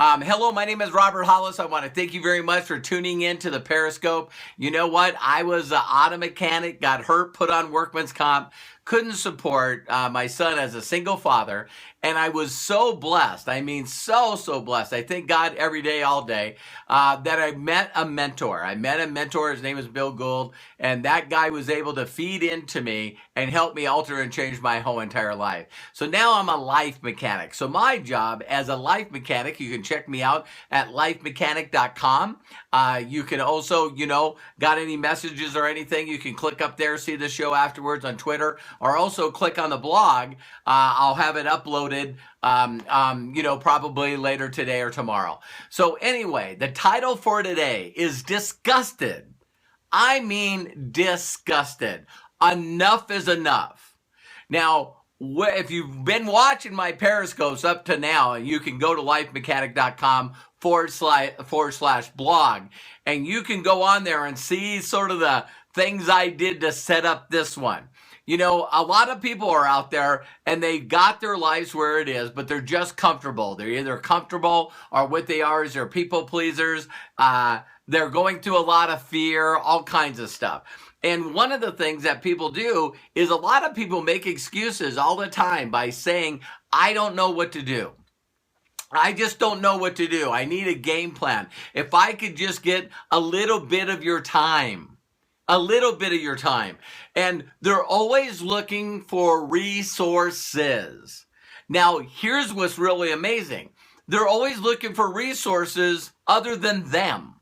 Hello, my name is Robert Hollis. I want to thank you very much for tuning in to the Periscope. You know what? I was an auto mechanic, got hurt, put on workman's comp, couldn't support my son as a single father, and I was so blessed. I mean, so blessed. I thank God every day, all day, that I met a mentor. I met a mentor. His name is Bill Gould, and that guy was able to feed into me and help me alter and change my whole entire life. So now I'm a life mechanic. So my job as a life mechanic, you can check me out at lifemechanic.com. You can also, got any messages or anything, you can click up there, see the show afterwards on Twitter, or also click on the blog. I'll have it uploaded, probably later today or tomorrow. So anyway, the title for today is Disgusted. I mean, disgusted. Enough is enough. Now, if you've been watching my Periscopes up to now, and you can go to lifemechanic.com/blog, and you can go on there and see sort of the things I did to set up this one. A lot of people are out there and they got their lives where it is, but they're just comfortable. They're either comfortable or what they are is they're people pleasers. They're going through a lot of fear, all kinds of stuff. And one of the things that people do is a lot of people make excuses all the time by saying, I don't know what to do. I just don't know what to do. I need a game plan. If I could just get a little bit of your time. A little bit of your time. And they're always looking for resources. Now, here's what's really amazing. They're always looking for resources other than them.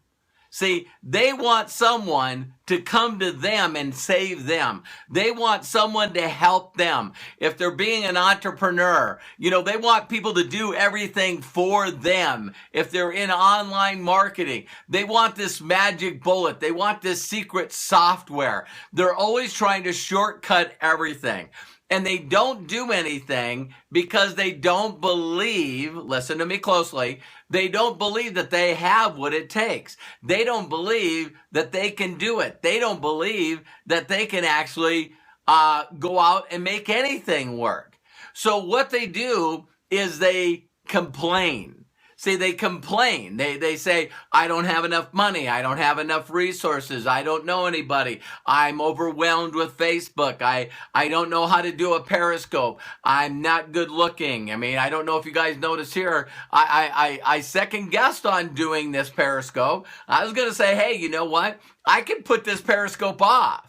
See, they want someone to come to them and save them. They want someone to help them. If they're being an entrepreneur, they want people to do everything for them. If they're in online marketing, they want this magic bullet. They want this secret software. They're always trying to shortcut everything. And they don't do anything because they don't believe, listen to me closely, they don't believe that they have what it takes. They don't believe that they can do it. They don't believe that they can actually go out and make anything work. So what they do is they complain. See, they complain. They say, I don't have enough money. I don't have enough resources. I don't know anybody. I'm overwhelmed with Facebook. I don't know how to do a Periscope. I'm not good looking. I mean, I don't know if you guys notice here, I second guessed on doing this Periscope. I was going to say, hey, you know what? I can put this Periscope off.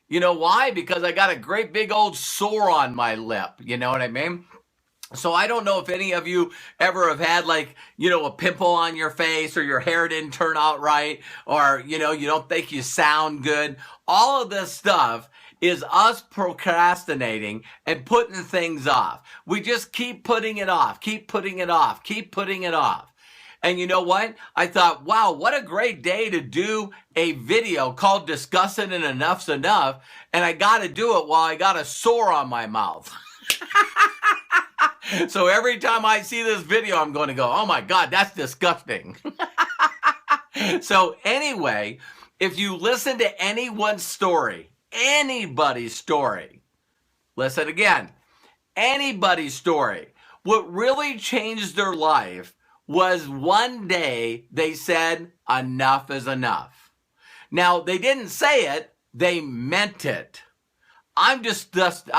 You know why? Because I got a great big old sore on my lip. You know what I mean? So I don't know if any of you ever have had a pimple on your face, or your hair didn't turn out right, or, you don't think you sound good. All of this stuff is us procrastinating and putting things off. We just keep putting it off, keep putting it off, keep putting it off. And you know what? I thought, wow, what a great day to do a video called Disgusted and Enough's Enough. And I got to do it while I got a sore on my mouth. So every time I see this video, I'm going to go, oh my God, that's disgusting. So anyway, if you listen to anyone's story, anybody's story, listen again, anybody's story, what really changed their life was one day they said, enough is enough. Now, they didn't say it, they meant it. I'm disgusted.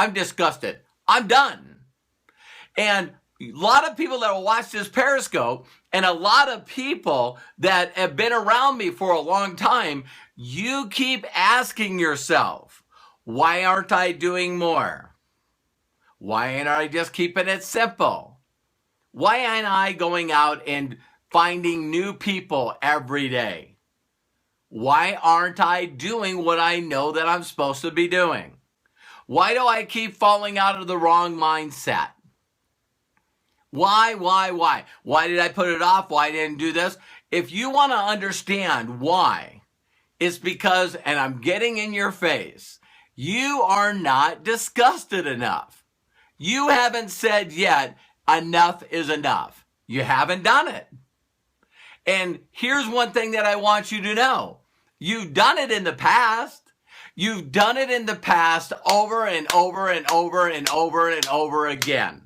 I'm done. And a lot of people that will watch this Periscope, and a lot of people that have been around me for a long time, you keep asking yourself, why aren't I doing more? Why aren't I just keeping it simple? Why aren't I going out and finding new people every day? Why aren't I doing what I know that I'm supposed to be doing? Why do I keep falling out of the wrong mindset? Why? Why did I put it off? Why didn't I do this? If you want to understand why, it's because, and I'm getting in your face, you are not disgusted enough. You haven't said yet, enough is enough. You haven't done it. And here's one thing that I want you to know. You've done it in the past. You've done it in the past over and over and over and over and over again.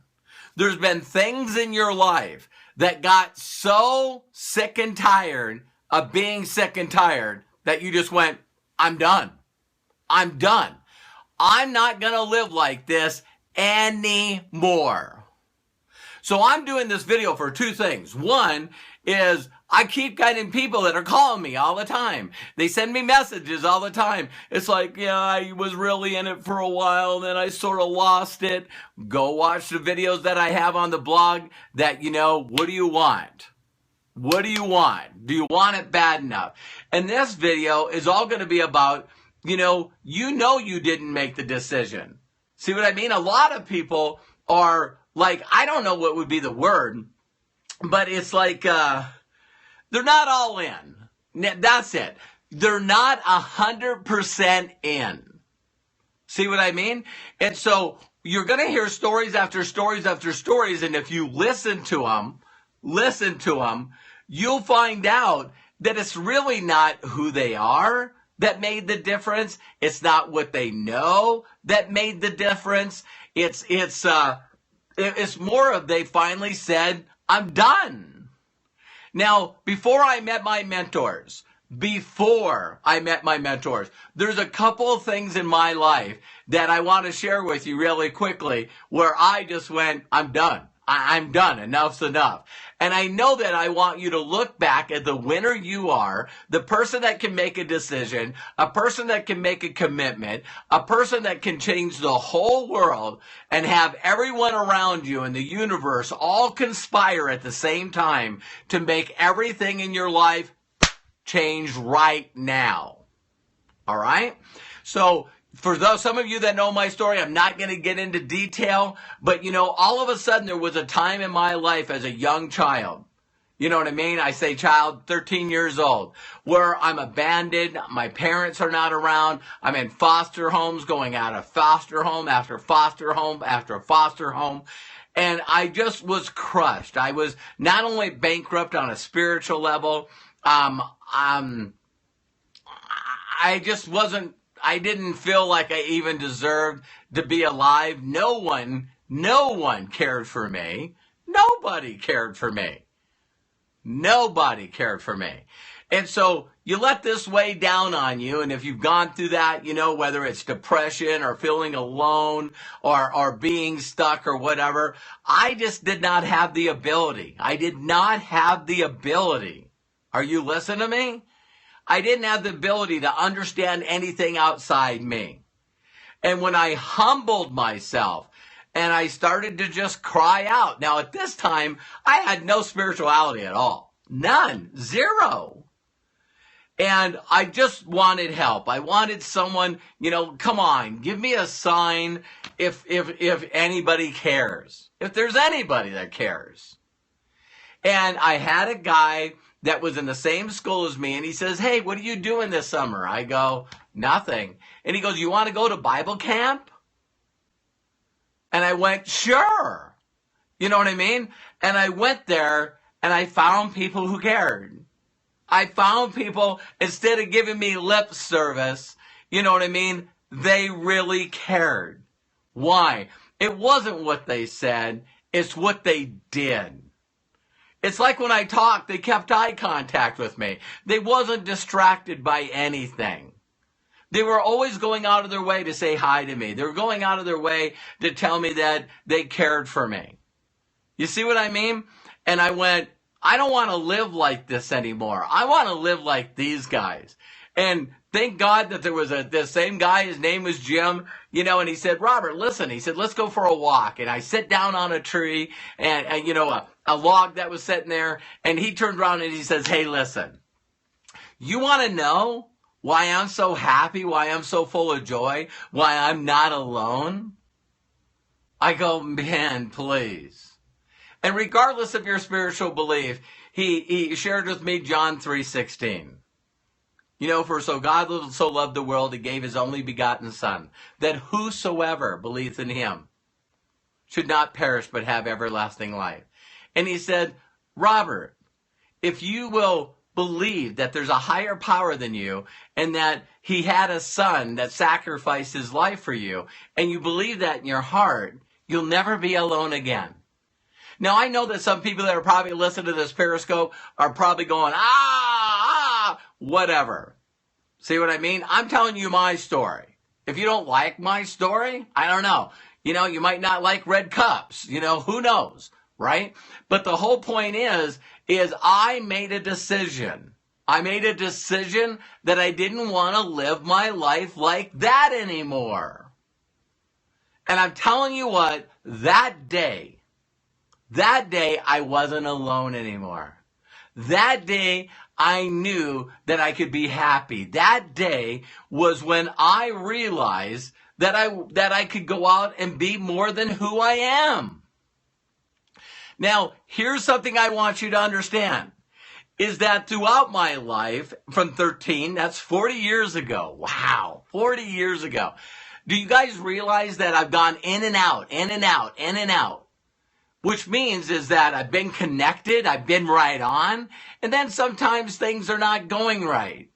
There's been things in your life that got so sick and tired of being sick and tired that you just went, I'm done. I'm done. I'm not going to live like this anymore. So I'm doing this video for two things. One is I keep getting people that are calling me all the time. They send me messages all the time. It's like, yeah, I was really in it for a while, then I sort of lost it. Go watch the videos that I have on the blog that, what do you want? What do you want? Do you want it bad enough? And this video is all going to be about, you didn't make the decision. See what I mean? A lot of people are like, I don't know what would be the word, but it's like, they're not all in. That's it. They're not 100% in. See what I mean? And so you're going to hear stories after stories after stories. And if you listen to them, you'll find out that it's really not who they are that made the difference. It's not what they know that made the difference. It's more of they finally said, I'm done. Now, before I met my mentors, there's a couple of things in my life that I want to share with you really quickly where I just went, I'm done. I'm done. Enough's enough. And I know that I want you to look back at the winner you are, the person that can make a decision, a person that can make a commitment, a person that can change the whole world and have everyone around you in the universe all conspire at the same time to make everything in your life change right now. All right? So, for some of you that know my story, I'm not going to get into detail, but all of a sudden there was a time in my life as a young child, you know what I mean? I say child, 13 years old, where I'm abandoned, my parents are not around, I'm in foster homes, going out of foster home after foster home after foster home, and I just was crushed. I was not only bankrupt on a spiritual level, I didn't feel like I even deserved to be alive. No one cared for me. Nobody cared for me. Nobody cared for me. And so you let this weigh down on you. And if you've gone through that, whether it's depression or feeling alone or being stuck or whatever, I just did not have the ability. I did not have the ability. Are you listening to me? I didn't have the ability to understand anything outside me. And when I humbled myself and I started to just cry out. Now at this time, I had no spirituality at all. None. Zero. And I just wanted help. I wanted someone, come on, give me a sign if anybody cares. If there's anybody that cares. And I had a guy that was in the same school as me, and he says, hey, what are you doing this summer? I go, nothing. And he goes, you want to go to Bible camp? And I went, sure. You know what I mean? And I went there, and I found people who cared. I found people, instead of giving me lip service, you know what I mean? They really cared. Why? It wasn't what they said, it's what they did. It's like when I talked, they kept eye contact with me. They wasn't distracted by anything. They were always going out of their way to say hi to me. They were going out of their way to tell me that they cared for me. You see what I mean? And I went, I don't want to live like this anymore. I want to live like these guys. And thank God that there was this same guy, his name was Jim, and he said, Robert, listen, he said, let's go for a walk. And I sit down on a tree and a log that was sitting there, and he turned around and he says, hey, listen, you want to know why I'm so happy, why I'm so full of joy, why I'm not alone? I go, man, please. And regardless of your spiritual belief, he shared with me John 3:16. For so God so loved the world, he gave his only begotten Son, that whosoever believeth in him should not perish but have everlasting life. And he said, Robert, if you will believe that there's a higher power than you and that he had a son that sacrificed his life for you, and you believe that in your heart, you'll never be alone again. Now, I know that some people that are probably listening to this Periscope are probably going, whatever. See what I mean? I'm telling you my story. If you don't like my story, I don't know. You might not like red cups. Who knows, right? But the whole point is I made a decision. I made a decision that I didn't want to live my life like that anymore. And I'm telling you what, that day, I wasn't alone anymore. That day, I knew that I could be happy. That day was when I realized that I could go out and be more than who I am. Now, here's something I want you to understand, is that throughout my life, from 13, that's 40 years ago. Wow, 40 years ago. Do you guys realize that I've gone in and out, in and out, in and out? Which means is that I've been connected, I've been right on, and then sometimes things are not going right.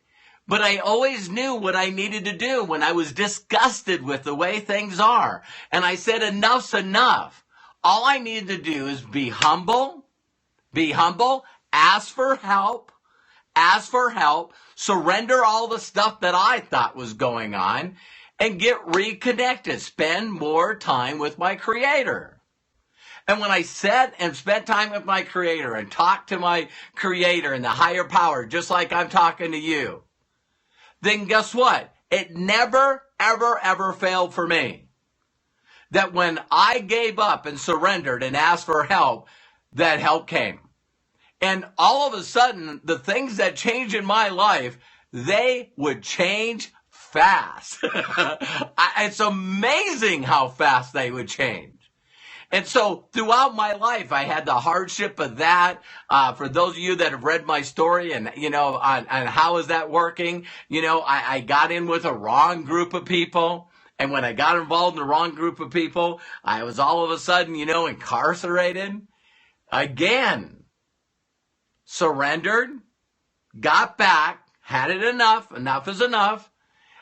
But I always knew what I needed to do when I was disgusted with the way things are. And I said, enough's enough. All I needed to do is be humble, ask for help, surrender all the stuff that I thought was going on, and get reconnected, spend more time with my Creator. And when I sat and spent time with my Creator and talked to my Creator and the higher power, just like I'm talking to you, then guess what? It never, ever, ever failed for me. That when I gave up and surrendered and asked for help, that help came. And all of a sudden, the things that changed in my life, they would change fast. It's amazing how fast they would change. And so throughout my life, I had the hardship of that. For those of you that have read my story and, on how is that working, I got in with a wrong group of people. And when I got involved in the wrong group of people, I was all of a sudden, incarcerated again. Surrendered, got back, had it enough is enough,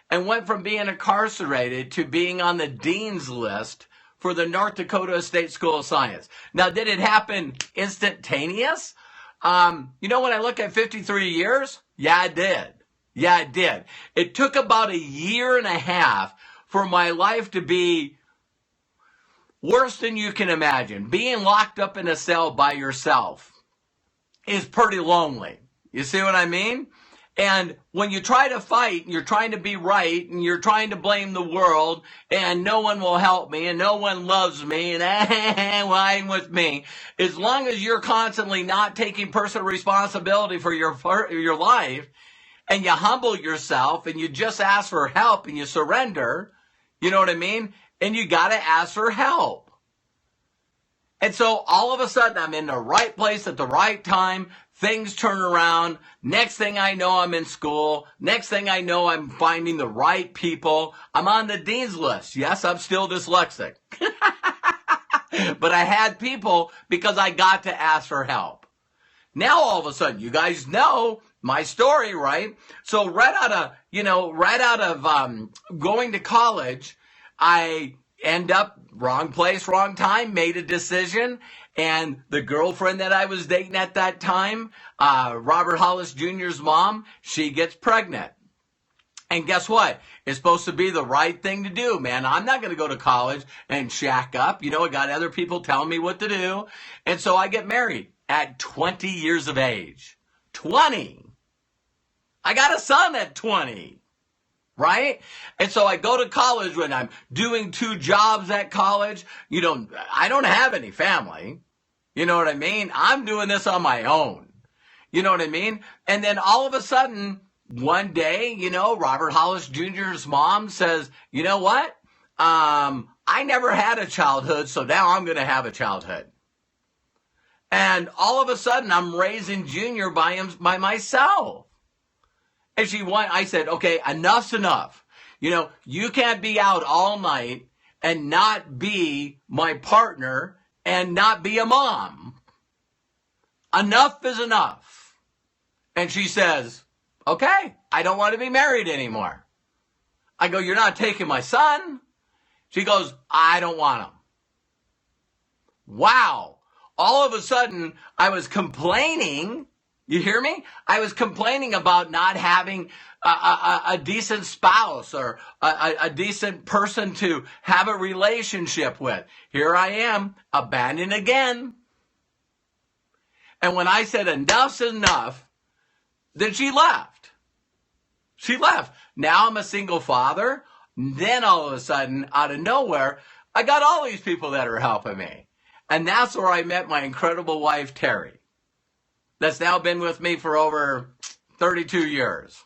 and went from being incarcerated to being on the dean's list for the North Dakota State School of Science. Now, did it happen instantaneous? When I look at 53 years, yeah, it did. Yeah, it did. It took about a year and a half for my life to be worse than you can imagine. Being locked up in a cell by yourself is pretty lonely. You see what I mean? And when you try to fight, and you're trying to be right, and you're trying to blame the world, and no one will help me, and no one loves me, and why ain't with me? As long as you're constantly not taking personal responsibility for your life, and you humble yourself, and you just ask for help, and you surrender, you know what I mean? And you got to ask for help. And so all of a sudden, I'm in the right place at the right time. Things turn around. Next thing I know, I'm in school. Next thing I know, I'm finding the right people. I'm on the dean's list. Yes, I'm still dyslexic. But I had people because I got to ask for help. Now, all of a sudden, you guys know my story, right? So right out of going to college, I end up wrong place, wrong time, made a decision. And the girlfriend that I was dating at that time, Robert Hollis Jr.'s mom, she gets pregnant. And guess what? It's supposed to be the right thing to do, man. I'm not going to go to college and shack up. I got other people telling me what to do. And so I get married at 20 years of age. 20. I got a son at 20. Right? And so I go to college when I'm doing 2 jobs at college. I don't have any family. You know what I mean? I'm doing this on my own. You know what I mean? And then all of a sudden, one day, Robert Hollis Jr.'s mom says, you know what? I never had a childhood, so now I'm going to have a childhood. And all of a sudden, I'm raising Junior by myself. And I said, okay, enough's enough. You can't be out all night and not be my partner and not be a mom. Enough is enough. And she says, okay, I don't want to be married anymore. I go, you're not taking my son? She goes, I don't want him. Wow. All of a sudden, I was complaining. You hear me? I was complaining about not having a decent spouse or a decent person to have a relationship with. Here I am, abandoned again. And when I said enough's enough, then she left. She left. Now I'm a single father. Then all of a sudden, out of nowhere, I got all these people that are helping me. And that's where I met my incredible wife, Terry, that's now been with me for over 32 years.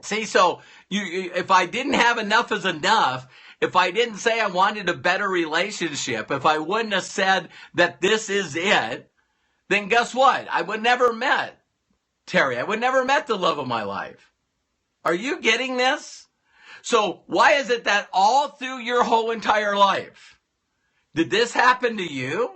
See, so if I didn't have enough is enough, if I didn't say I wanted a better relationship, if I wouldn't have said that this is it, then guess what? I would never met Terry. I would never met the love of my life. Are you getting this? So why is it that all through your whole entire life, did this happen to you?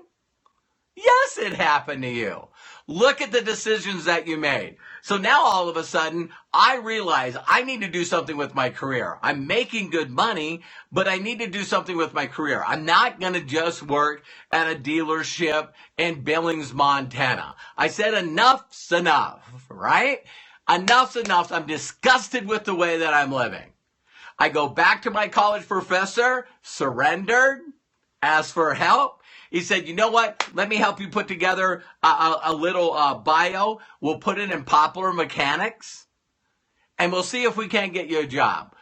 Yes, it happened to you. Look at the decisions that you made. So now all of a sudden, I realize I need to do something with my career. I'm making good money, but I need to do something with my career. I'm not going to just work at a dealership in Billings, Montana. I said enough's enough, right? Enough's enough. I'm disgusted with the way that I'm living. I go back to my college professor, surrendered, asked for help. He said, you know what? Let me help you put together a little bio. We'll put it in popular mechanics, and we'll see if we can't get you a job.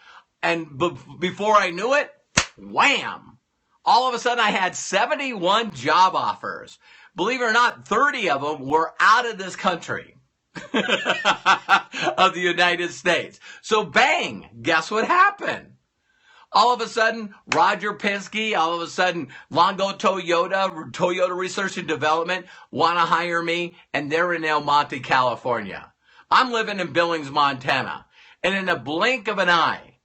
And before I knew it, wham! All of a sudden, I had 71 job offers. Believe it or not, 30 of them were out of this country of the United States. So bang, guess what happened? All of a sudden, Roger Penske, all of a sudden, Longo Toyota Research and Development want to hire me, and they're in El Monte, California. I'm living in Billings, Montana. And in a blink of an eye,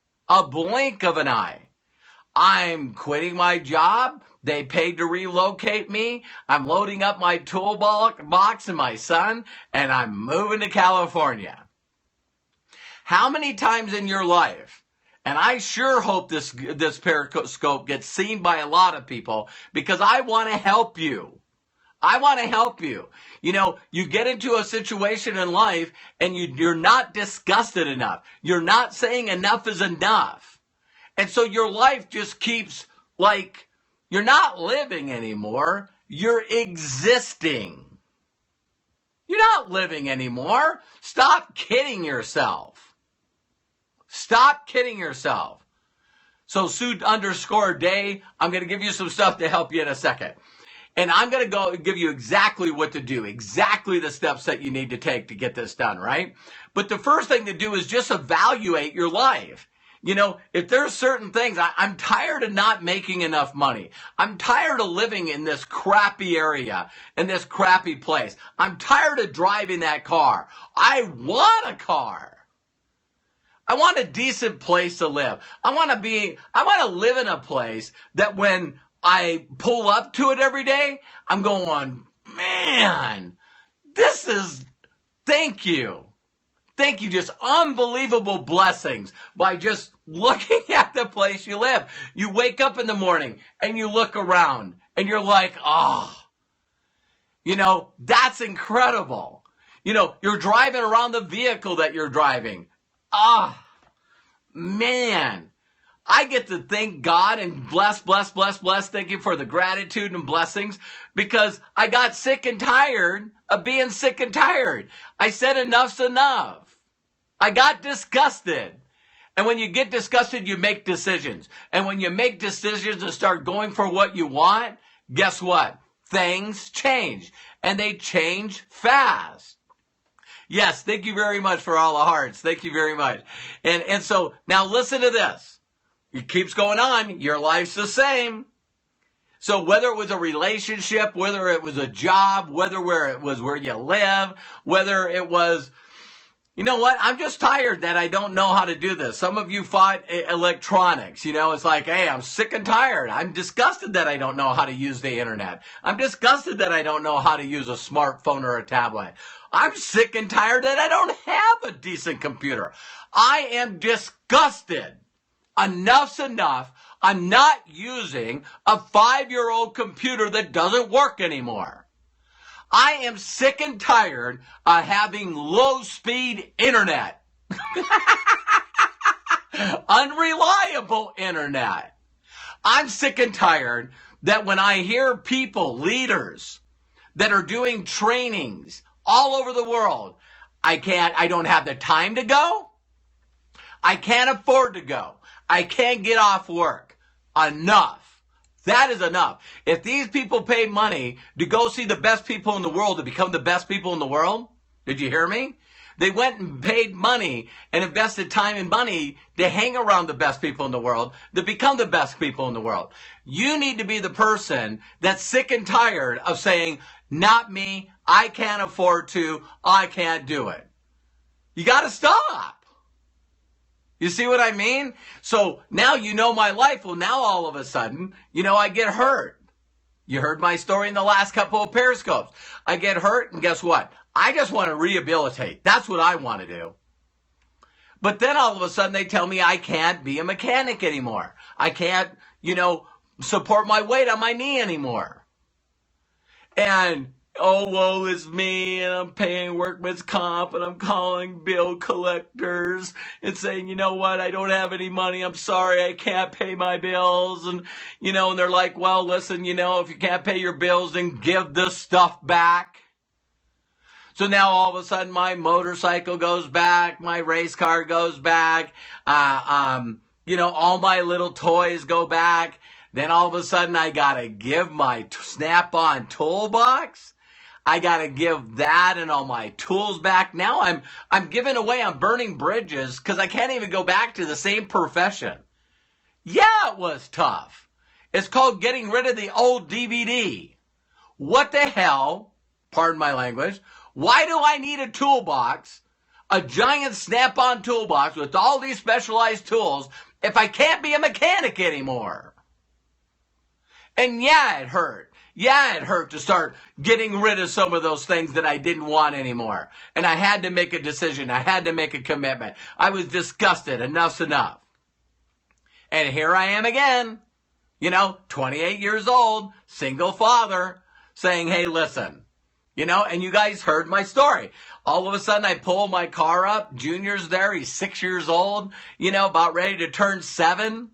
I'm quitting my job. They paid to relocate me. I'm loading up my toolbox and my son, and I'm moving to California. How many times in your life, and I sure hope this Periscope gets seen by a lot of people, because I want to help you. I want to help you. You know, you get into a situation in life and you're not disgusted enough. You're not saying enough is enough. And so your life just keeps like, you're not living anymore. You're existing. You're not living anymore. Stop kidding yourself. Stop kidding yourself. So Sue_Day, I'm going to give you some stuff to help you in a second. And I'm going to go give you exactly what to do, exactly the steps that you need to take to get this done, right? But the first thing to do is just evaluate your life. You know, if there's certain things, I'm tired of not making enough money. I'm tired of living in this crappy area, in this crappy place. I'm tired of driving that car. I want a car. I want a decent place to live. I want to live in a place that when I pull up to it every day, I'm going, man, thank you. Thank you, just unbelievable blessings by just looking at the place you live. You wake up in the morning and you look around and you're like, oh, you know, that's incredible. You know, you're driving around the vehicle that you're driving. Ah, man, I get to thank God and bless. Thank you for the gratitude and blessings because I got sick and tired of being sick and tired. I said enough's enough. I got disgusted. And when you get disgusted, you make decisions. And when you make decisions and start going for what you want, guess what? Things change. And they change fast. Yes, thank you very much for all the hearts. Thank you very much. And so now listen to this. It keeps going on. Your life's the same. So whether it was a relationship, whether it was a job, whether it was where you live, whether it was, you know what? I'm just tired that I don't know how to do this. Some of you fought electronics. You know, it's like, hey, I'm sick and tired. I'm disgusted that I don't know how to use the internet. I'm disgusted that I don't know how to use a smartphone or a tablet. I'm sick and tired that I don't have a decent computer. I am disgusted. Enough's enough. I'm not using a 5-year-old computer that doesn't work anymore. I am sick and tired of having low-speed internet. Unreliable internet. I'm sick and tired that when I hear people, leaders, that are doing trainings all over the world, I don't have the time to go. I can't afford to go. I can't get off work. Enough. That is enough. If these people pay money to go see the best people in the world to become the best people in the world, did you hear me? They went and paid money and invested time and money to hang around the best people in the world, to become the best people in the world. You need to be the person that's sick and tired of saying, not me, I can't afford to, I can't do it. You got to stop. You see what I mean? So now you know my life. Well, now all of a sudden, I get hurt. You heard my story in the last couple of Periscopes. I get hurt, and guess what? I just want to rehabilitate. That's what I want to do. But then all of a sudden they tell me I can't be a mechanic anymore. I can't, support my weight on my knee anymore. And oh, woe is me, and I'm paying workman's comp, and I'm calling bill collectors and saying, you know what, I don't have any money, I'm sorry, I can't pay my bills, and they're like, well, listen, if you can't pay your bills, then give this stuff back. So now all of a sudden my motorcycle goes back, my race car goes back, all my little toys go back. Then all of a sudden I gotta give my Snap-on toolbox. I got to give that and all my tools back. Now I'm giving away, I'm burning bridges because I can't even go back to the same profession. Yeah, it was tough. It's called getting rid of the old DVD. What the hell, pardon my language, why do I need a toolbox, a giant Snap-on toolbox with all these specialized tools if I can't be a mechanic anymore? And yeah, it hurt. Yeah, it hurt to start getting rid of some of those things that I didn't want anymore. And I had to make a decision. I had to make a commitment. I was disgusted. Enough's enough. And here I am again, 28 years old, single father, saying, hey, listen, and you guys heard my story. All of a sudden I pull my car up. Junior's there. He's 6 years old, about ready to turn 7.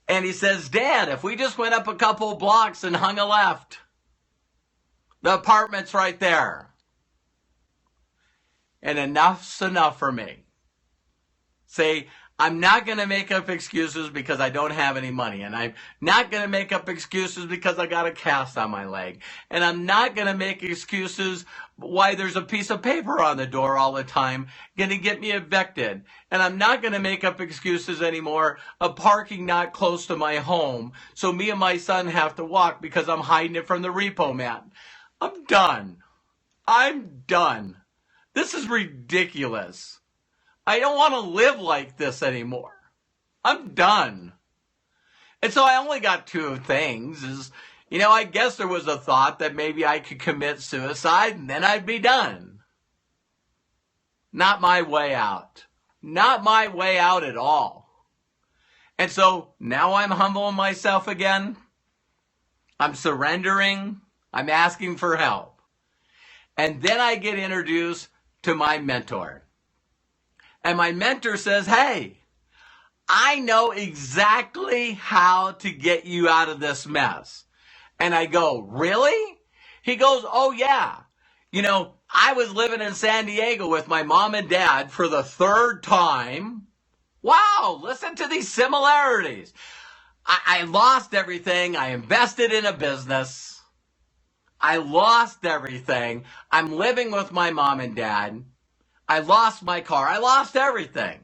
And he says, Dad, if we just went up a couple blocks and hung a left, the apartment's right there. And enough's enough for me. Say, I'm not going to make up excuses because I don't have any money. And I'm not going to make up excuses because I got a cast on my leg. And I'm not going to make excuses why there's a piece of paper on the door all the time going to get me evicted. And I'm not going to make up excuses anymore of parking not close to my home so me and my son have to walk because I'm hiding it from the repo man. I'm done. I'm done. This is ridiculous. I don't want to live like this anymore. I'm done. And so I only got two things. I guess there was a thought that maybe I could commit suicide and then I'd be done. Not my way out. Not my way out at all. And so now I'm humbling myself again. I'm surrendering. I'm asking for help. And then I get introduced to my mentor. And my mentor says, hey, I know exactly how to get you out of this mess. And I go, really? He goes, oh yeah. I was living in San Diego with my mom and dad for the 3rd time. Wow, listen to these similarities. I lost everything. I invested in a business. I lost everything. I'm living with my mom and dad. I lost my car. I lost everything.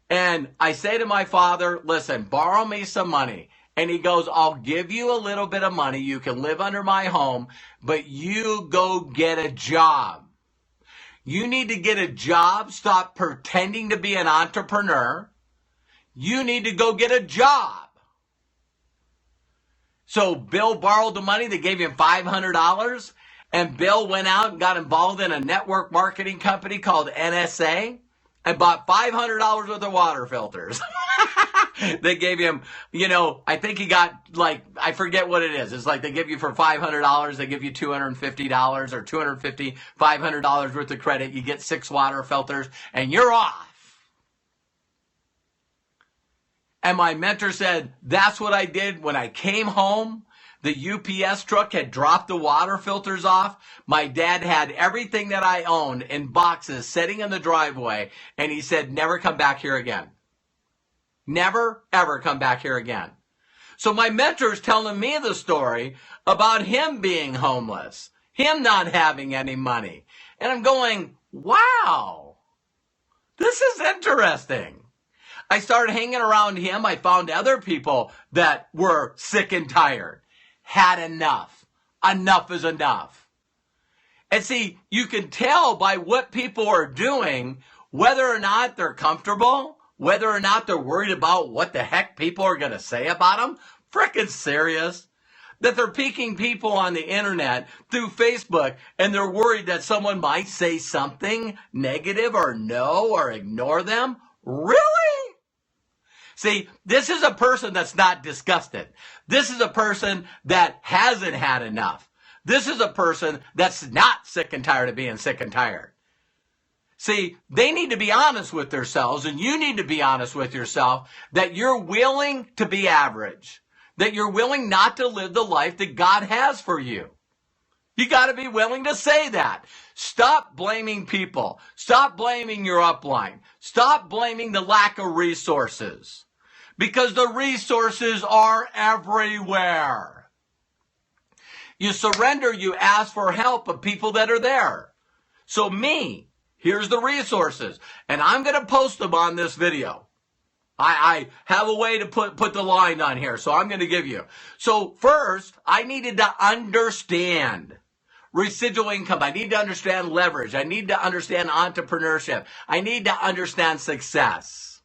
And I say to my father, listen, borrow me some money. And he goes, I'll give you a little bit of money. You can live under my home, but you go get a job. You need to get a job. Stop pretending to be an entrepreneur. You need to go get a job. So Bill borrowed the money. They gave him $500. And Bill went out and got involved in a network marketing company called NSA and bought $500 worth of water filters. They gave him, I think he got I forget what it is. It's like they give you for $500, they give you $250 or $250, $500 worth of credit. You get 6 water filters and you're off. And my mentor said, that's what I did when I came home. The UPS truck had dropped the water filters off. My dad had everything that I owned in boxes sitting in the driveway. And he said, never come back here again. Never, ever come back here again. So my mentor's telling me the story about him being homeless, him not having any money. And I'm going, wow, this is interesting. I started hanging around him. I found other people that were sick and tired, had enough. Enough is enough. And see, you can tell by what people are doing, whether or not they're comfortable, whether or not they're worried about what the heck people are going to say about them. Frickin' serious. That they're piquing people on the internet through Facebook and they're worried that someone might say something negative or no or ignore them. Really? See, this is a person that's not disgusted. This is a person that hasn't had enough. This is a person that's not sick and tired of being sick and tired. See, they need to be honest with themselves, and you need to be honest with yourself that you're willing to be average, that you're willing not to live the life that God has for you. You got to be willing to say that. Stop blaming people. Stop blaming your upline. Stop blaming the lack of resources, because the resources are everywhere. You surrender, you ask for help of people that are there. So here's the resources, and I'm going to post them on this video. I have a way to put the line on here, so I'm going to give you. So first, I needed to understand residual income. I need to understand leverage. I need to understand entrepreneurship. I need to understand success.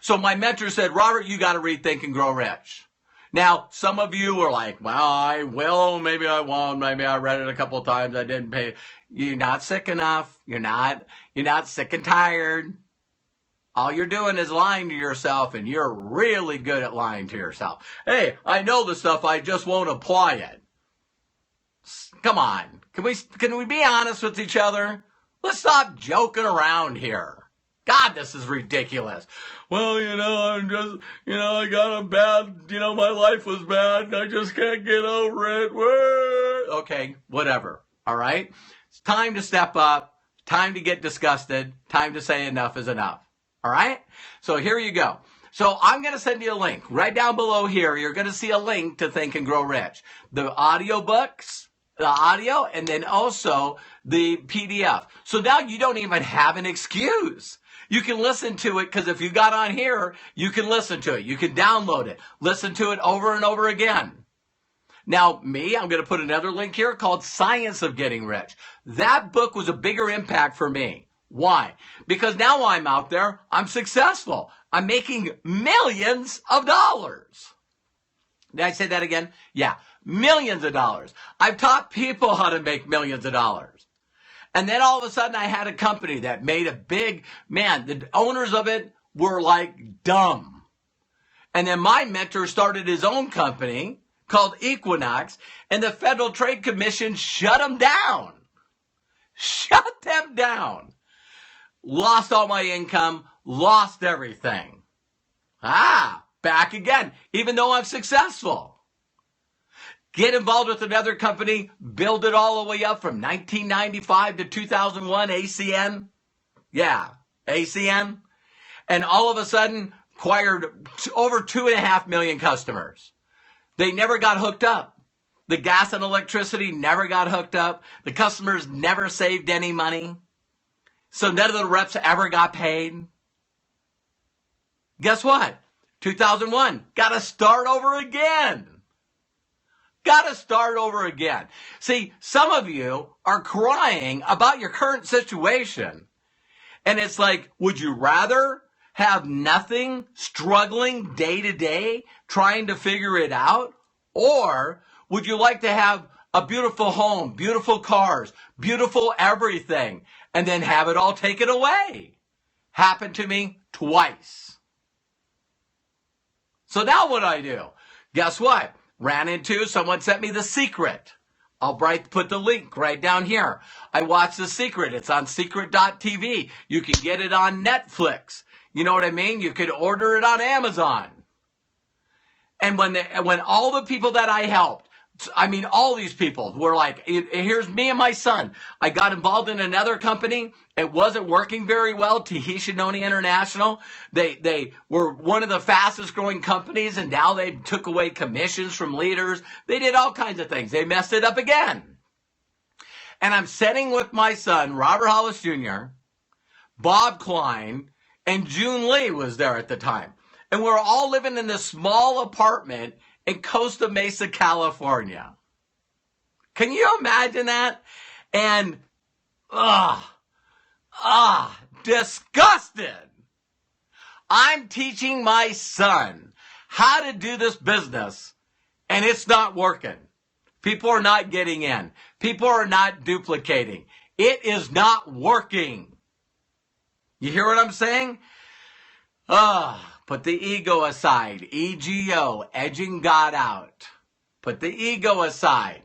So my mentor said, Robert, you got to read Think and Grow Rich. Now, some of you are like, well, I will, maybe I won't, maybe I read it a couple of times, I didn't pay. You're not sick enough. You're not sick and tired. All you're doing is lying to yourself, and you're really good at lying to yourself. Hey, I know the stuff, I just won't apply it. Come on. Can we be honest with each other? Let's stop joking around here. God, this is ridiculous. Well, I'm just, I got a bad, my life was bad, and I just can't get over it. Okay, whatever. All right? It's time to step up, time to get disgusted, time to say enough is enough. All right? So here you go. So I'm going to send you a link. Right down below here, you're going to see a link to Think and Grow Rich. The audiobooks, the audio, and then also the PDF. So now you don't even have an excuse. You can listen to it, because if you got on here, you can listen to it. You can download it. Listen to it over and over again. Now, I'm going to put another link here called Science of Getting Rich. That book was a bigger impact for me. Why? Because now I'm out there, I'm successful. I'm making millions of dollars. Did I say that again? Yeah, millions of dollars. I've taught people how to make millions of dollars. And then all of a sudden I had a company that made a big, the owners of it were like dumb. And then my mentor started his own company called Equinox, and the Federal Trade Commission shut them down. Shut them down. Lost all my income, lost everything. Back again, even though I'm successful. Get involved with another company, build it all the way up from 1995 to 2001, ACN. Yeah, ACN. And all of a sudden, acquired over 2.5 million customers. They never got hooked up. The gas and electricity never got hooked up. The customers never saved any money. So none of the reps ever got paid. Guess what? 2001, got to start over again. Got to start over again. See, some of you are crying about your current situation. And it's like, would you rather have nothing, struggling day to day, trying to figure it out? Or would you like to have a beautiful home, beautiful cars, beautiful everything, and then have it all taken away? Happened to me twice. So now what do? Guess what? Ran into, someone sent me The Secret. I'll put the link right down here. I watched The Secret. It's on secret.tv. You can get it on Netflix. You know what I mean? You could order it on Amazon. And when all the people that I helped, I mean, all these people were like, here's me and my son. I got involved in another company. It wasn't working very well. Tahitianoni International. They were one of the fastest growing companies, and now they took away commissions from leaders. They did all kinds of things. They messed it up again. And I'm sitting with my son, Robert Hollis Jr., Bob Klein, and June Lee was there at the time. And we're all living in this small apartment in Costa Mesa, California. Can you imagine that? And, disgusted. I'm teaching my son how to do this business, and it's not working. People are not getting in. People are not duplicating. It is not working. You hear what I'm saying? Put the ego aside. EGO, edging God out. Put the ego aside.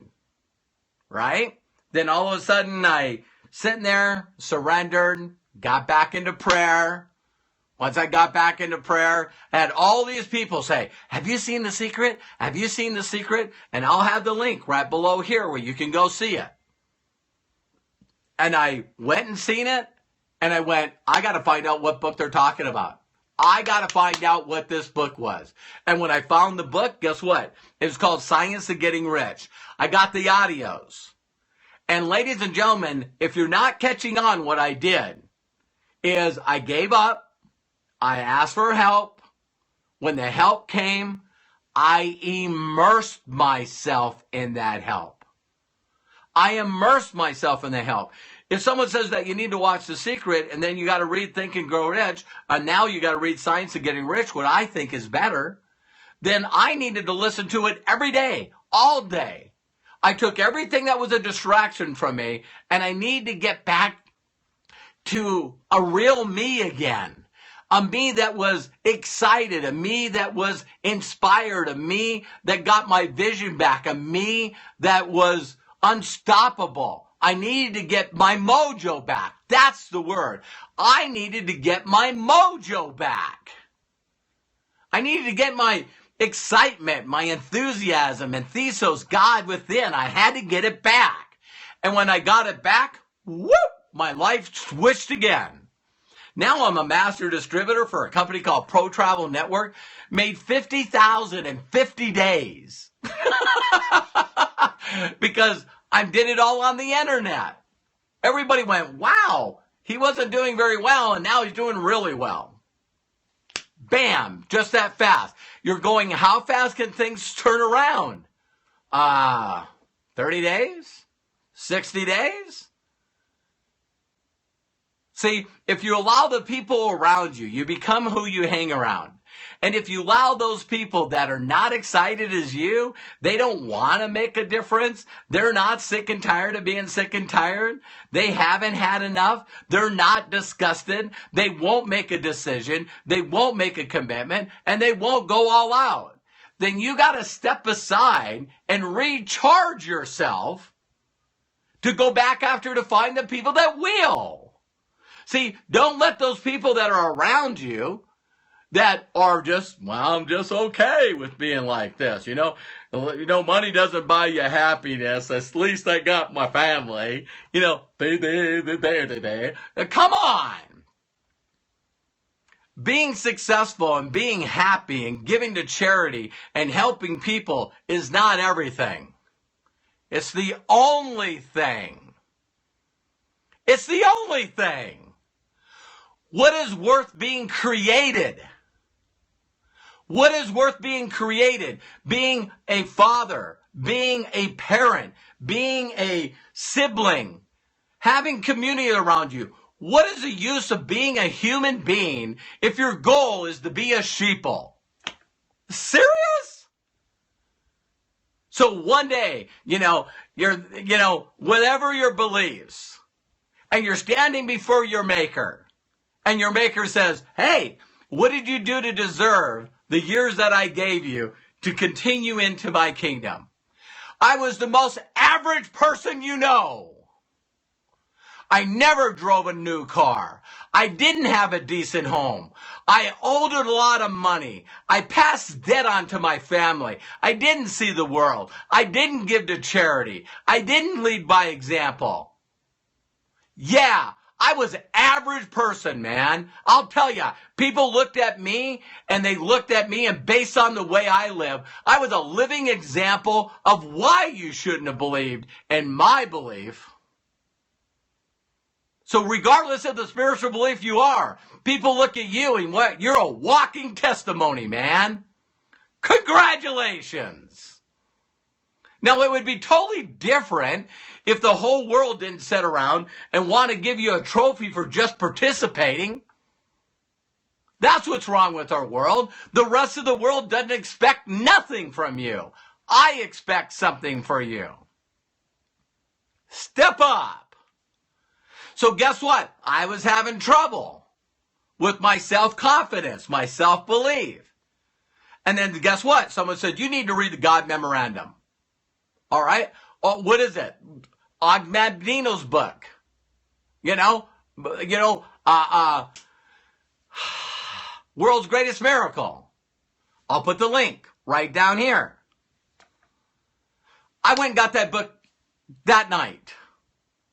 Right? Then all of a sudden I sitting there, surrendered, got back into prayer. Once I got back into prayer, I had all these people say, have you seen The Secret? Have you seen The Secret? And I'll have the link right below here where you can go see it. And I went and seen it, and I went, I got to find out what book they're talking about. I got to find out what this book was. And when I found the book, guess what? It was called Science of Getting Rich. I got the audios. And ladies and gentlemen, if you're not catching on, what I did is I gave up. I asked for help. When the help came, I immersed myself in that help. I immersed myself in the help. If someone says that you need to watch The Secret and then you got to read Think and Grow Rich, and now you got to read Science of Getting Rich, what I think is better, then I needed to listen to it every day, all day. I took everything that was a distraction from me, and I need to get back to a real me again. A me that was excited, a me that was inspired, a me that got my vision back, a me that was unstoppable. I needed to get my mojo back. That's the word. I needed to get my mojo back. I needed to get my excitement, my enthusiasm, and thesos, God within. I had to get it back. And when I got it back, whoop, my life switched again. Now I'm a master distributor for a company called Pro Travel Network. Made $50,000 in 50 days. Because I did it all on the internet. Everybody went, wow, he wasn't doing very well, and now he's doing really well. Bam, just that fast. You're going, how fast can things turn around? 30 days? 60 days? See, if you allow the people around you, you become who you hang around. And if you allow those people that are not excited as you, they don't want to make a difference. They're not sick and tired of being sick and tired. They haven't had enough. They're not disgusted. They won't make a decision. They won't make a commitment, and they won't go all out. Then you got to step aside and recharge yourself to go back after to find the people that will. See, don't let those people that are around you that are just, well, I'm just okay with being like this, you know, money doesn't buy you happiness. At least I got my family, you know, come on. Being successful and being happy and giving to charity and helping people is not everything. It's the only thing. It's the only thing. What is worth being created? What is worth being created? Being a father, being a parent, being a sibling, having community around you. What is the use of being a human being if your goal is to be a sheeple? Serious? So one day, whatever your beliefs, and you're standing before your maker, and your maker says, hey, what did you do to deserve the years that I gave you to continue into my kingdom. I was the most average person you know. I never drove a new car. I didn't have a decent home. I owed a lot of money. I passed debt on to my family. I didn't see the world. I didn't give to charity. I didn't lead by example. Yeah, I was an average person, man. I'll tell you, people looked at me and based on the way I live, I was a living example of why you shouldn't have believed in my belief. So regardless of the spiritual belief you are, people look at you and you're a walking testimony, man. Congratulations. Now, it would be totally different if the whole world didn't sit around and want to give you a trophy for just participating. That's what's wrong with our world. The rest of the world doesn't expect nothing from you. I expect something for you. Step up. So guess what? I was having trouble with my self-confidence, my self-belief. And then guess what? Someone said, you need to read the God Memorandum. All right? Oh, what is it? Ogmandino's book. World's Greatest Miracle. I'll put the link right down here. I went and got that book that night.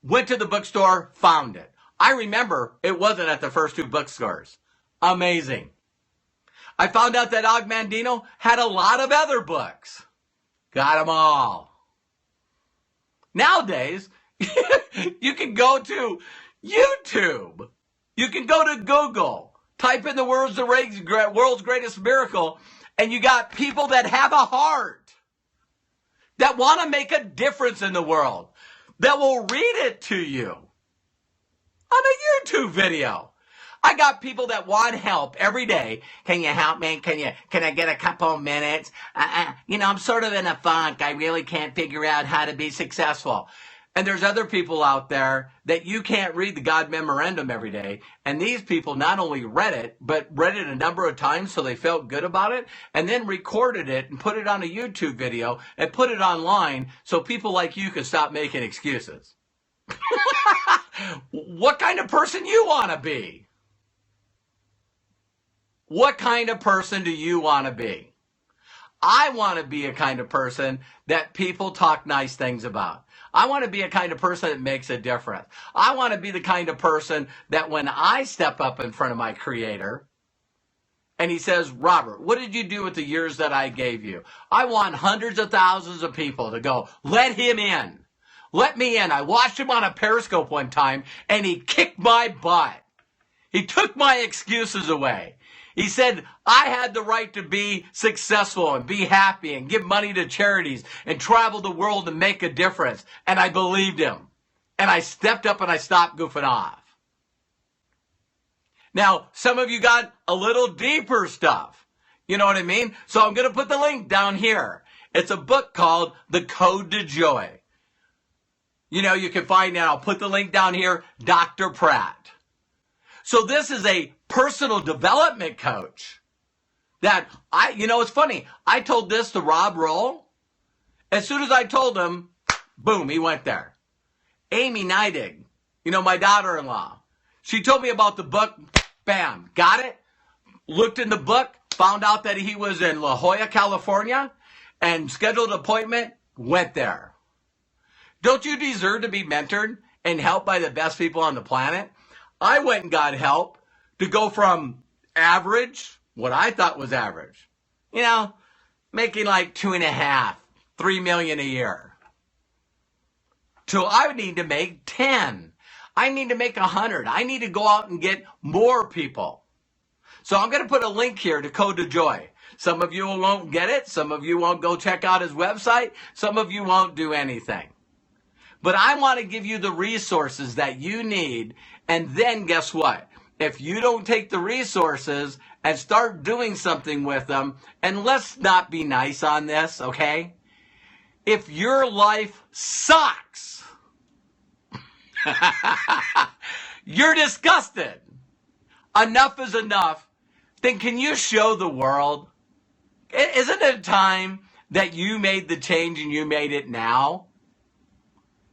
Went to the bookstore, found it. I remember it wasn't at the first two bookstores. Amazing. I found out that Ogmandino had a lot of other books. Got them all. Nowadays, you can go to YouTube. You can go to Google. Type in the world's greatest miracle, and you got people that have a heart, that want to make a difference in the world, that will read it to you on a YouTube video. I got people that want help every day. Can you help me? Can I get a couple of minutes? I'm sort of in a funk. I really can't figure out how to be successful. And there's other people out there that you can't read the God Memorandum every day. And these people not only read it, but read it a number of times so they felt good about it, and then recorded it and put it on a YouTube video and put it online so people like you can stop making excuses. What kind of person you want to be? What kind of person do you want to be? I want to be a kind of person that people talk nice things about. I want to be a kind of person that makes a difference. I want to be the kind of person that when I step up in front of my Creator and he says, Robert, what did you do with the years that I gave you? I want hundreds of thousands of people to go, let him in. Let me in. I watched him on a Periscope one time and he kicked my butt. He took my excuses away. He said, I had the right to be successful and be happy and give money to charities and travel the world and make a difference. And I believed him. And I stepped up and I stopped goofing off. Now, some of you got a little deeper stuff. You know what I mean? So I'm going to put the link down here. It's a book called The Code to Joy. You can find it. I'll put the link down here, Dr. Pratt. So this is a personal development coach that it's funny. I told this to Rob Roll. As soon as I told him, boom, he went there. Amy Neidig, my daughter-in-law, she told me about the book, bam, got it, looked in the book, found out that he was in La Jolla, California, and scheduled an appointment, went there. Don't you deserve to be mentored and helped by the best people on the planet? I went and got help to go from average, what I thought was average, making like 2.5, 3 million a year, to I need to make 10. I need to make 100. I need to go out and get more people. So I'm going to put a link here to Code to Joy. Some of you won't get it. Some of you won't go check out his website. Some of you won't do anything. But I want to give you the resources that you need. And then guess what? If you don't take the resources and start doing something with them, and let's not be nice on this, okay? If your life sucks, you're disgusted, enough is enough, then can you show the world Isn't it time that you made the change and you made it now?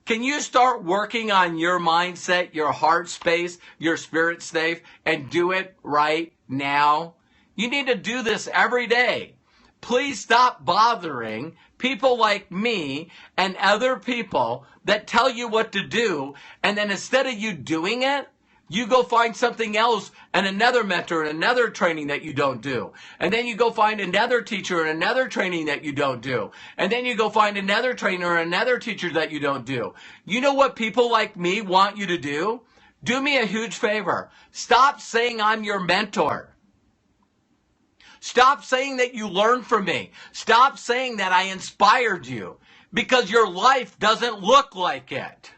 Can you start working on your mindset, your heart space, your spirit safe, and do it right now? You need to do this every day. Please stop bothering people like me and other people that tell you what to do, and then instead of you doing it, you go find something else and another mentor and another training that you don't do. And then you go find another teacher and another training that you don't do. And then you go find another trainer and another teacher that you don't do. You know what people like me want you to do? Do me a huge favor. Stop saying I'm your mentor. Stop saying that you learned from me. Stop saying that I inspired you, because your life doesn't look like it.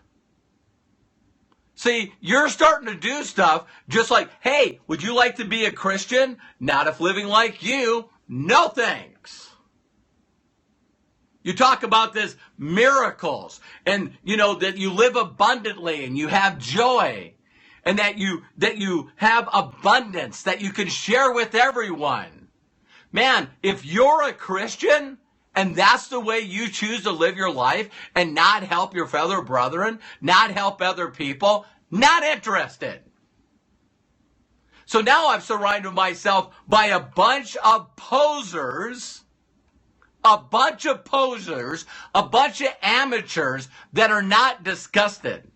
See, you're starting to do stuff just like, hey, would you like to be a Christian? Not if living like you. No thanks. You talk about this miracles and, that you live abundantly and you have joy and that you have abundance that you can share with everyone. Man, if you're a Christian and that's the way you choose to live your life and not help your fellow brethren, not help other people, not interested. So now I've surrounded myself by a bunch of posers, a bunch of amateurs that are not disgusted.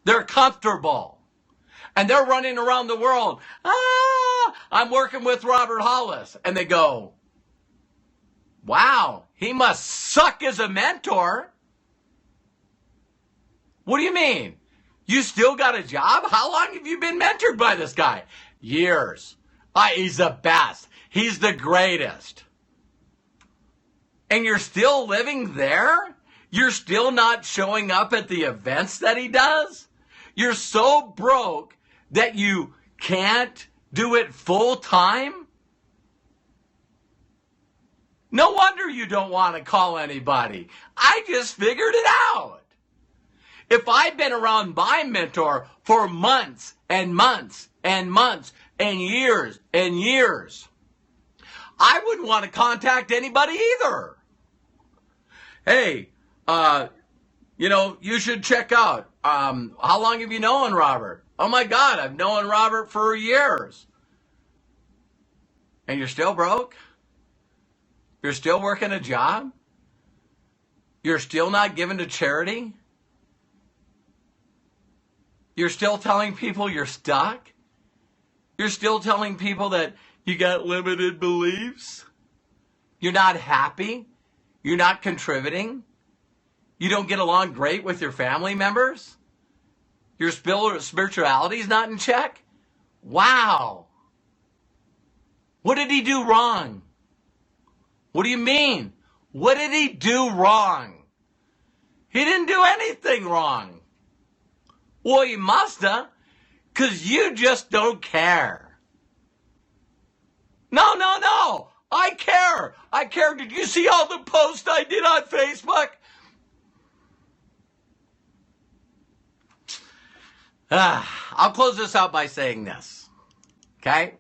They're comfortable. And they're running around the world. I'm working with Robert Hollis. And they go, wow, he must suck as a mentor. What do you mean? You still got a job? How long have you been mentored by this guy? Years. He's the best. He's the greatest. And you're still living there? You're still not showing up at the events that he does? You're so broke that you can't do it full time? No wonder you don't want to call anybody. I just figured it out. If I'd been around my mentor for months and months and months and years, I wouldn't want to contact anybody either. Hey, you should check out. How long have you known Robert? Oh my God, I've known Robert for years. And you're still broke? You're still working a job? You're still not giving to charity? You're still telling people you're stuck? You're still telling people that you got limited beliefs? You're not happy? You're not contributing? You don't get along great with your family members? Your spirituality is not in check? Wow. What did he do wrong? What do you mean? What did he do wrong? He didn't do anything wrong. Well, he must have, because you just don't care. No. I care. Did you see all the posts I did on Facebook? I'll close this out by saying this. Okay?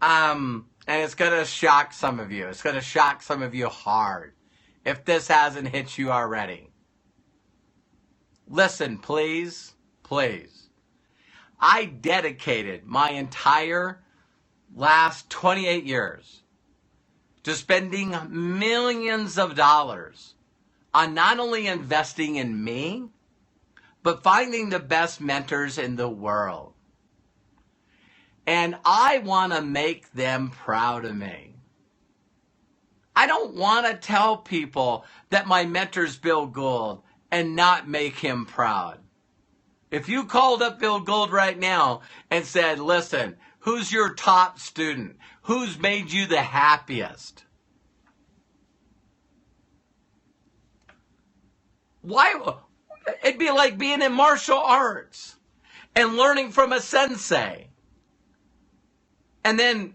And it's going to shock some of you. It's going to shock some of you hard if this hasn't hit you already. Listen, please. I dedicated my entire last 28 years to spending millions of dollars on not only investing in me, but finding the best mentors in the world. And I want to make them proud of me. I don't want to tell people that my mentor's Bill Gould and not make him proud. If you called up Bill Gould right now and said, listen, who's your top student? Who's made you the happiest? Why? It'd be like being in martial arts and learning from a sensei and then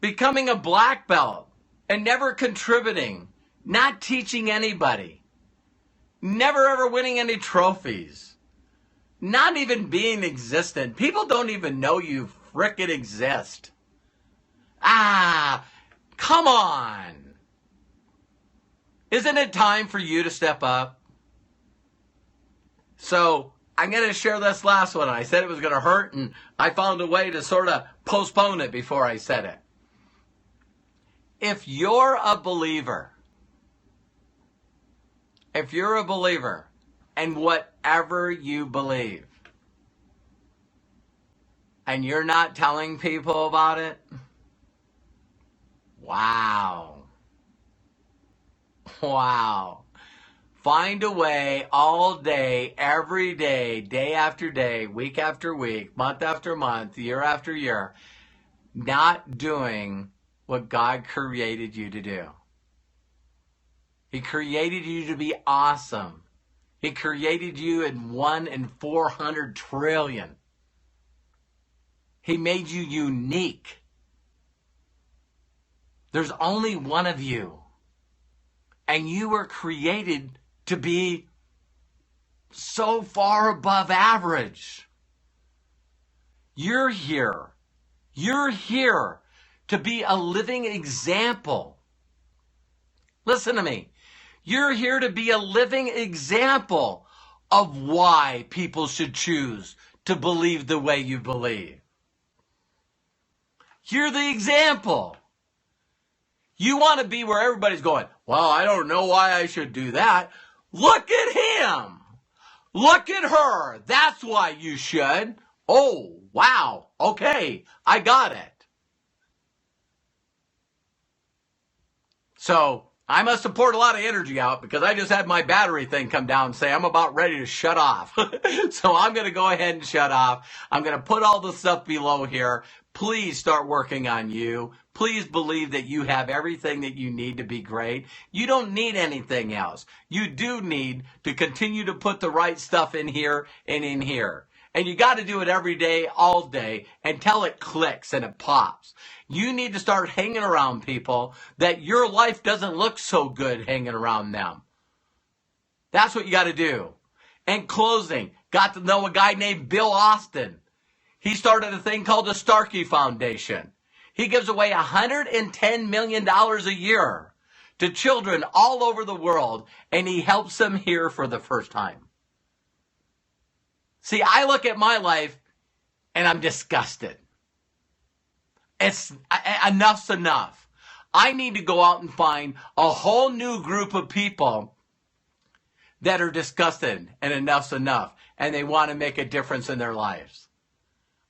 becoming a black belt and never contributing, not teaching anybody, never ever winning any trophies, not even being existent. People don't even know you frickin' exist. Come on. Isn't it time for you to step up? So I'm going to share this last one. I said it was going to hurt, and I found a way to sort of postpone it before I said it. If you're a believer, and whatever you believe, and you're not telling people about it, wow. Find a way all day, every day, day after day, week after week, month after month, year after year, not doing what God created you to do. He created you to be awesome. He created you in 1 in 400 trillion. He made you unique. There's only one of you. And you were created to be so far above average. You're here. You're here to be a living example. Listen to me. You're here to be a living example of why people should choose to believe the way you believe. You're the example. You want to be where everybody's going, well, I don't know why I should do that. Look at him. Look at her. That's why you should. Oh, wow. Okay, I got it. So I must have poured a lot of energy out because I just had my battery thing come down and say I'm about ready to shut off. So I'm going to go ahead and shut off. I'm going to put all the stuff below here. Please start working on you. Please believe that you have everything that you need to be great. You don't need anything else. You do need to continue to put the right stuff in here and in here. And you got to do it every day, all day, until it clicks and it pops. You need to start hanging around people that your life doesn't look so good hanging around them. That's what you got to do. In closing, got to know a guy named Bill Austin. He started a thing called the Starkey Foundation. He gives away $110 million a year to children all over the world, and he helps them hear for the first time. See, I look at my life, and I'm disgusted. Enough's enough. I need to go out and find a whole new group of people that are disgusted, and enough's enough, and they want to make a difference in their lives.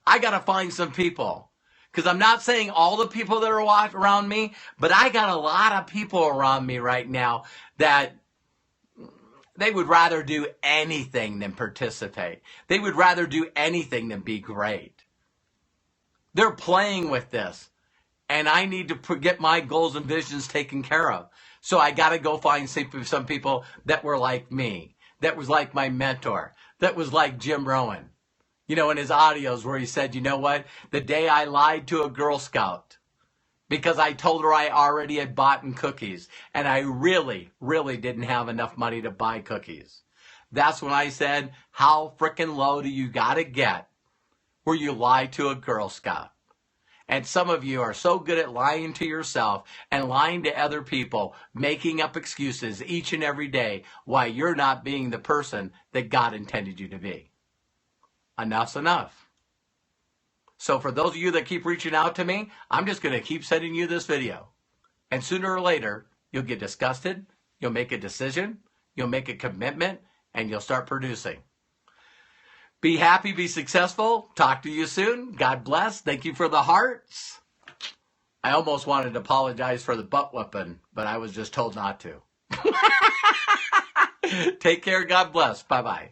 I got to find some people. Because I'm not saying all the people that are around me, but I got a lot of people around me right now that they would rather do anything than participate. They would rather do anything than be great. They're playing with this. And I need to get my goals and visions taken care of. So I got to go find some people that were like me, that was like my mentor, that was like Jim Rohn. You know, in his audios where he said, you know what? The day I lied to a Girl Scout because I told her I already had bought cookies and I really, really didn't have enough money to buy cookies. That's when I said, how frickin' low do you got to get where you lie to a Girl Scout? And some of you are so good at lying to yourself and lying to other people, making up excuses each and every day why you're not being the person that God intended you to be. Enough's enough. So for those of you that keep reaching out to me, I'm just going to keep sending you this video. And sooner or later, you'll get disgusted, you'll make a decision, you'll make a commitment, and you'll start producing. Be happy, be successful. Talk to you soon. God bless. Thank you for the hearts. I almost wanted to apologize for the butt whipping, but I was just told not to. Take care. God bless. Bye-bye.